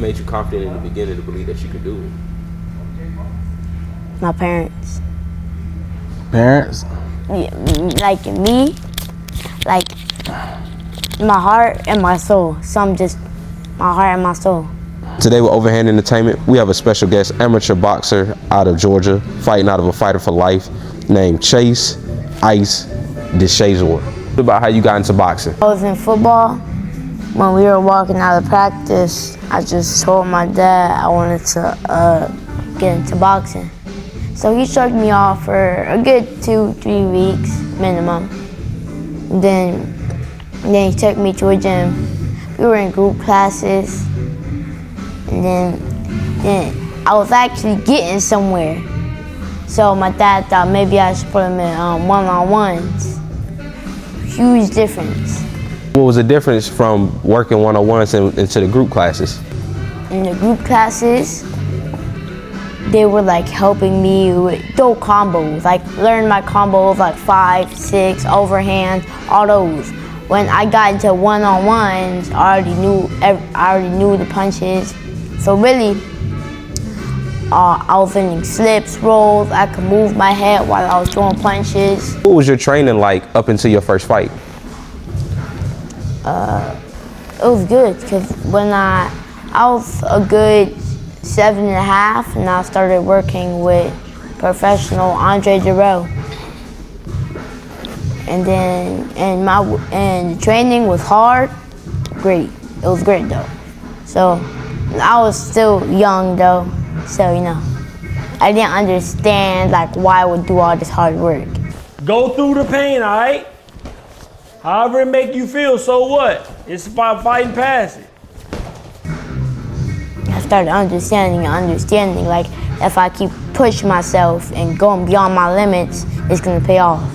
made you confident in the beginning to believe that you could do it? My parents. Parents? Yeah, like me, like my heart and my soul. Some just my heart and my soul. Today with Overhand Entertainment, we have a special guest, amateur boxer out of Georgia, fighting out of a fighter for life named Chase Ice Deshazor. About how you got into boxing. I was in football. When we were walking out of practice, I just told my dad I wanted to get into boxing. So he shrugged me off for a good 2-3 weeks minimum. Then he took me to a gym. We were in group classes. And then I was actually getting somewhere. So my dad thought maybe I should put him in one-on-ones. Huge difference. What was the difference from working one-on-ones into the group classes? In the group classes, they were like helping me with throw combos, like learn my combos like 5, 6, overhand, all those. When I got into one-on-ones, I already knew the punches. So really, I was learning slips, rolls. I could move my head while I was throwing punches. What was your training like up until your first fight? It was good because when I was a good 7.5, and I started working with professional Andre Dirrell. And the training was hard, great. It was great though. So I was still young though, so you know, I didn't understand like why I would do all this hard work. Go through the pain, all right? However it make you feel, so what? It's about fighting past it. I started understanding, like if I keep pushing myself and going beyond my limits, it's gonna pay off.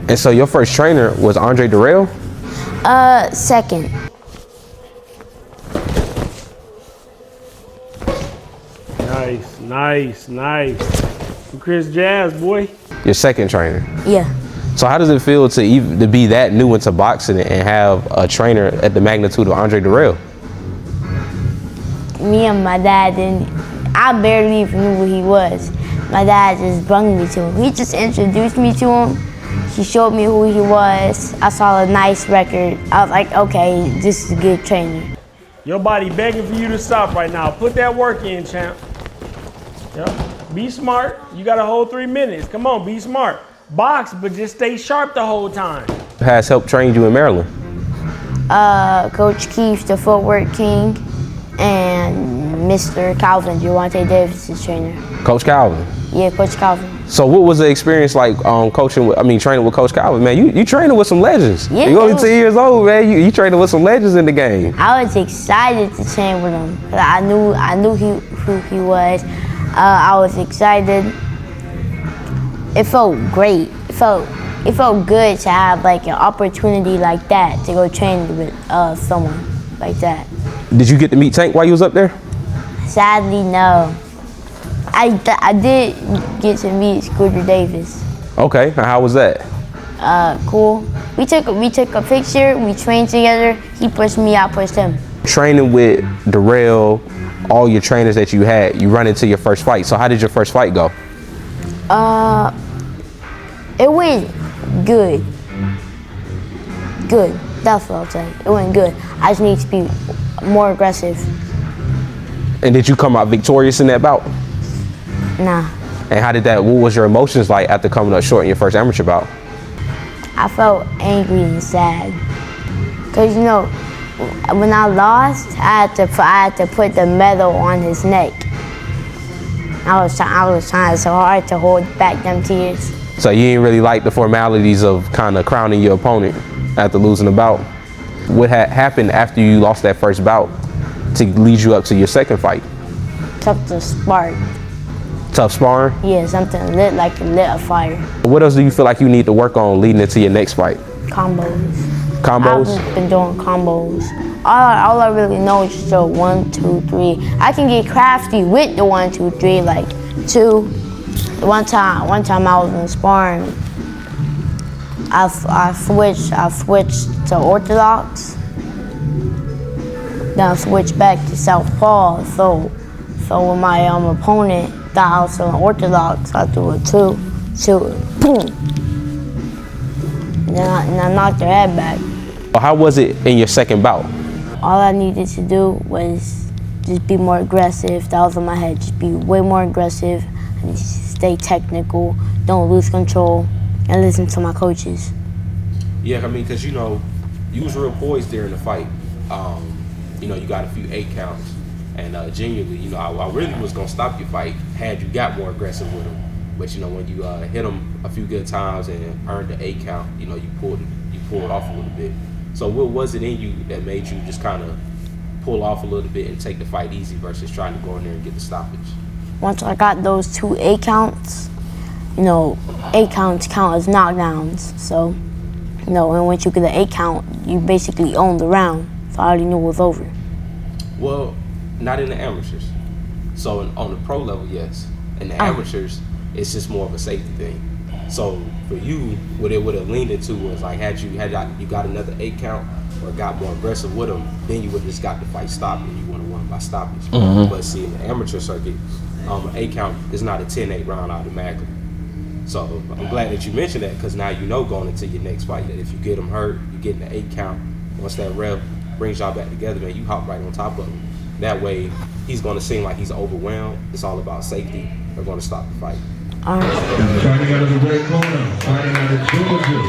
And so your first trainer was Andre Dirrell? Second. Nice. Chris Jazz, boy. Your second trainer? Yeah. So how does it feel to be that new into boxing and have a trainer at the magnitude of Andre Dirrell? Me and my dad I barely even knew who he was. My dad just brought me to him. He just introduced me to him. He showed me who he was. I saw a nice record. I was like, okay, this is a good trainer. Your body begging for you to stop right now. Put that work in, champ. Yep. Be smart. You got a whole 3 minutes. Come on, be smart. Box, but just stay sharp the whole time. Who has helped train you in Maryland? Coach Keith, the footwork king, and Mr. Calvin, Gervonta Davis' trainer. Coach Calvin? Yeah, Coach Calvin. So what was the experience like training with Coach Calvin, man? You training with some legends. Yeah, You're only 10 years old, man. You training with some legends in the game. I was excited to train with him. I knew who he was. I was excited. It felt great. It felt good to have like an opportunity like that to go train with someone like that. Did you get to meet Tank while you was up there? Sadly, no. I did get to meet Scooter Davis. Okay, how was that? Cool. We took a picture. We trained together. He pushed me, I pushed him. Training with Darryl, all your trainers that you had, you run into your first fight. So how did your first fight go? It went good. Good. That's what I'll say. It went good. I just need to be more aggressive. And did you come out victorious in that bout? Nah. And what was your emotions like after coming up short in your first amateur bout? I felt angry and sad. Cause you know, when I lost, I had to put the medal on his neck. I was trying so hard to hold back them tears. So you didn't really like the formalities of kind of crowning your opponent after losing the bout. What had happened after you lost that first bout to lead you up to your second fight? Tough to spark. Tough sparring? Yeah, something lit a fire. What else do you feel like you need to work on leading into your next fight? Combos. Combos? I've been doing combos. All I really know is just 1, 2, 3. I can get crafty with the 1, 2, 3, like 2. One time I was in sparring. I switched to orthodox. then I switched back to southpaw. So when my opponent thought I was still unorthodox, I threw a two, boom. And I knocked her head back. How was it in your second bout? All I needed to do was just be more aggressive. That was in my head. Just be way more aggressive and stay technical. Don't lose control and listen to my coaches. Yeah, I mean, because you know, you was real poised during the fight. You know, you got a few 8 counts, and genuinely, you know, I really was gonna stop your fight had you got more aggressive with him. But you know, when you hit him a few good times and earned the 8 count, you know, you pulled off a little bit. So what was it in you that made you just kind of pull off a little bit and take the fight easy versus trying to go in there and get the stoppage? Once I got those 2 8 counts, you know, 8 counts count as knockdowns. So, you know, and once you get an 8 count, you basically own the round. So I already knew it was over. Well, not in the amateurs. So on the pro level, yes. In the amateurs, it's just more of a safety thing. So for you, what it would have leaned into was like, had you got another 8 count or got more aggressive with him, then you would have just got the fight stopped and you would have won by stoppage. Mm-hmm. But see, in the amateur circuit, an 8 count is not a 10-8 round automatically. So I'm glad that you mentioned that, because now you know going into your next fight that if you get him hurt, you get in the 8 count. Once that ref brings y'all back together, man, you hop right on top of him. That way, he's going to seem like he's overwhelmed. It's all about safety. They're going to stop the fight. Fighting out of the red corner, fighting out of Georgia.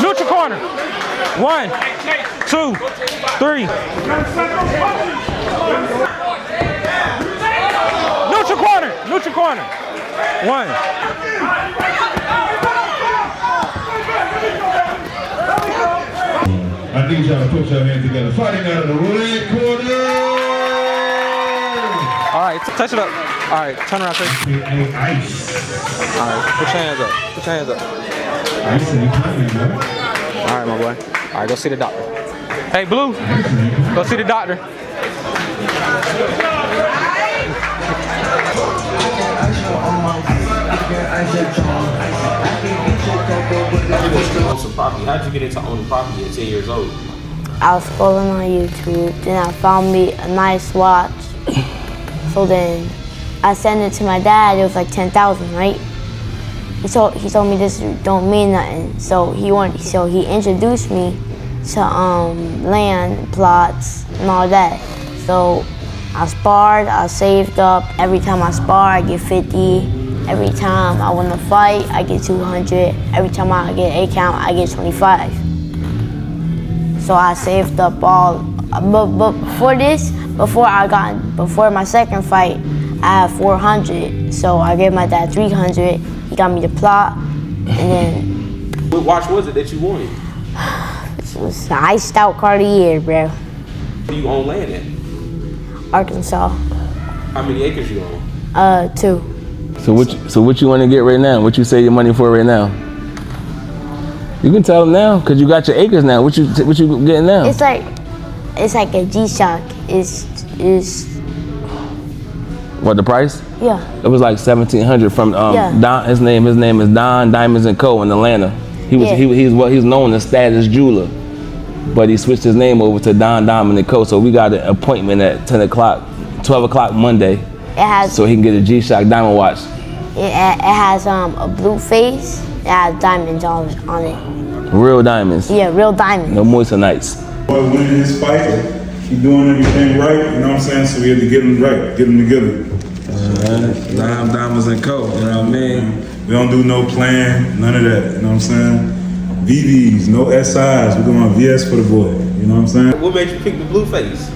Neutral corner. 1, 2, 3. Neutral corner. Neutral corner. 1. I need y'all to put your hands together. Fighting out of the red corner. All right, touch it up. All right, turn around, Chase. Ice. All right, put your hands up. Put your hands up. Ice in the corner, man. All right, my boy. All right, go see the doctor. Hey, Blue, go see the doctor. How'd you get into owning property at 10 years old? I was scrolling on YouTube, then I found me a nice watch. So then I sent it to my dad. It was like 10,000, right? He told me this don't mean nothing. So he introduced me to land plots and all that. So I sparred, I saved up. Every time I spar, I get 50. Every time I win a fight, I get 200. Every time I get 8 count, I get 25. So I saved up all. But before my second fight, I had 400. So I gave my dad 300. He got me the plot, and then. What watch was it that you wanted? It was the iced out Cartier, bro. Where you own land at? Arkansas. How many acres you own? 2. So what you want to get right now? What you save your money for right now? You can tell them now, cause you got your acres now. What you getting now? It's like a G-Shock. It's What, the price? yeah. It was like 1,700 from Yeah. Don. His name is Don Diamonds and Co. in Atlanta. He was known as Status Jeweler, but he switched his name over to Don Diamond and Co. So we got an appointment at 10 o'clock, 12 o'clock Monday. It has So he can get a G-Shock diamond watch. it has a blue face. It has diamonds on it. Real diamonds. Yeah, real diamonds. No moissanites. Boy winning his fight, he doing everything right, you know what I'm saying? So we had to get him right, get him together. Diamonds and Co. You know what I mean? We don't do no plan, none of that, you know what I'm saying? VVs, no SIs, we're going VS for the boy, you know what I'm saying? What made you pick the blue face?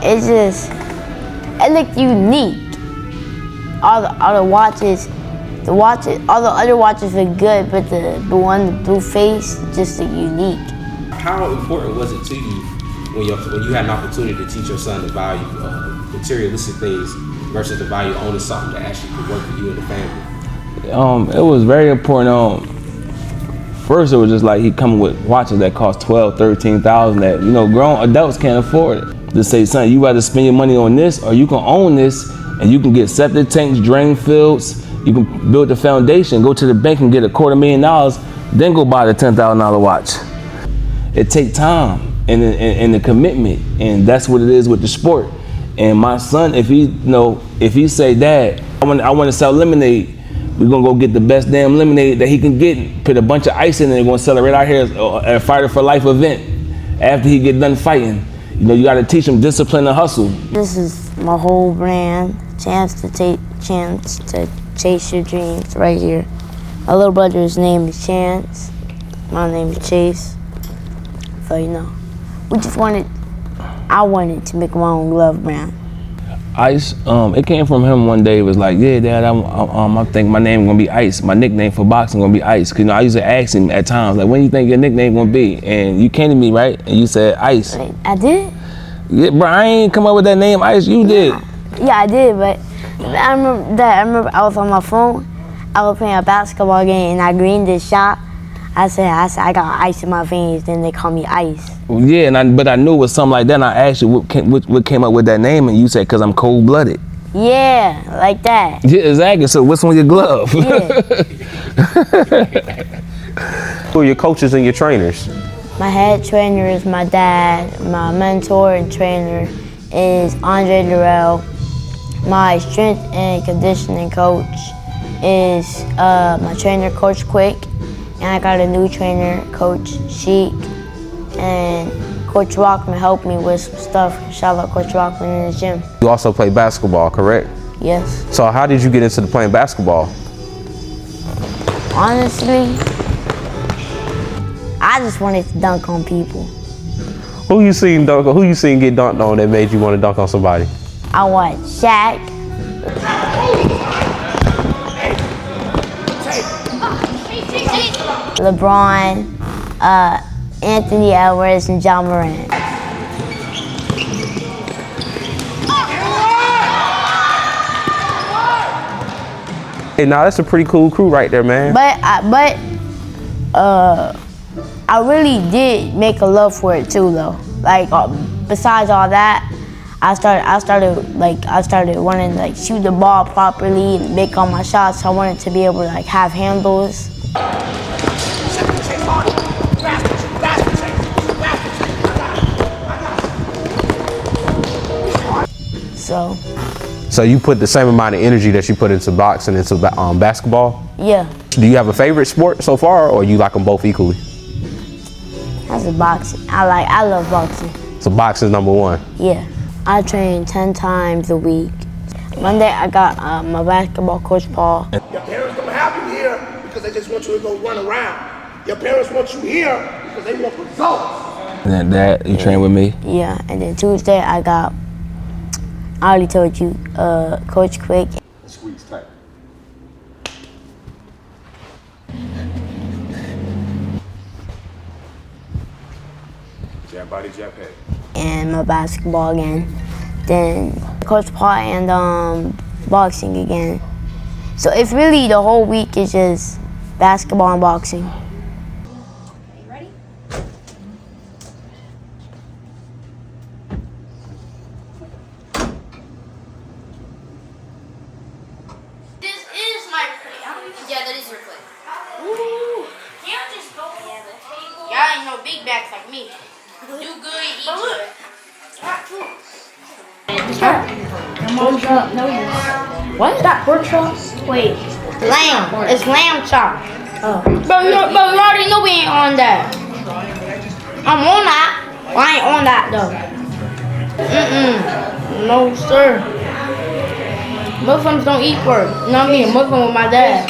It looked unique. All the other watches, all the other watches look good, but the blue face, just look unique. How important was it to you when you had an opportunity to teach your son the value of materialistic things versus the value of owning something that actually could work for you and the family? It was very important. First, it was just like he coming with watches that cost $12,000, $13,000 that, you know, grown adults can't afford it. To say, son, you rather spend your money on this, or you can own this and you can get septic tanks, drain fields, You can build the foundation, go to the bank and get $250,000, then go buy the $10,000 watch. It takes time and the commitment, and that's what it is with the sport. And my son, if he say, Dad, I want to sell lemonade, we're gonna go get the best damn lemonade that he can get, put a bunch of ice in it, and gonna sell it right out here at a Fighter for Life event after he get done fighting. You know, you gotta teach him discipline and hustle. This is my whole brand, chance to chase your dreams right here. My little brother's name is Chance, my name is Chase. So, you know, I wanted to make my own glove brand. Ice, it came from him one day. It was like, yeah, Dad, I think my name gonna be Ice. My nickname for boxing gonna be Ice. Cause you know, I used to ask him at times, like, when do you think your nickname gonna be? And you came to me, right? And you said Ice. I did? Yeah, bro, I ain't come up with that name, Ice. You did. Yeah, I did, but I remember I was on my phone. I was playing a basketball game and I greened this shot. I said, I got ice in my veins, then they call me Ice. Yeah, but I knew it was something like that, and I asked you what came up with that name, and you said, because I'm cold-blooded. Yeah, like that. Yeah, exactly. So what's on your glove? Yeah. Who are your coaches and your trainers? My head trainer is my dad. My mentor and trainer is Andre Dirrell. My strength and conditioning coach is my trainer, Coach Quick. And I got a new trainer, Coach Sheik, and Coach Rockman helped me with some stuff. Shout out Coach Rockman in the gym. You also play basketball, correct? Yes. So how did you get into playing basketball? Honestly, I just wanted to dunk on people. Who you seen get dunked on that made you want to dunk on somebody? I watched Shaq. LeBron, Anthony Edwards, and John Moran. Hey, now that's a pretty cool crew right there, man. But I really did make a love for it too, though. Like besides all that, I started wanting to like shoot the ball properly and make all my shots. I wanted to be able to like have handles. So you put the same amount of energy that you put into boxing into basketball? Yeah. Do you have a favorite sport so far, or you like them both equally? That's boxing. I love boxing. So boxing is number one? Yeah. I train 10 times a week. Monday I got my basketball coach, Paul. Your parents don't have you here because they just want you to go run around. Your parents want you here because they want results. And then Dad, you train with me? Yeah, and then Tuesday I already told you, Coach Quick. Squeeze tight. Jab body, jab head. And my basketball again. Then Coach Paul and boxing again. So it's really the whole week is just basketball and boxing. Ready? This is my plate. Yeah, that is your plate. Ooh. Can't just go on the table. Y'all ain't no big bags like me. Do good, eat good. Pork chop. No, what? Is that pork chop? Wait. Lamb. It's lamb chop. Oh. Bro, you already know we ain't on that. I'm on that. Well, I ain't on that though. No, sir. Muslims don't eat pork. You know what I mean? Muslim with my dad.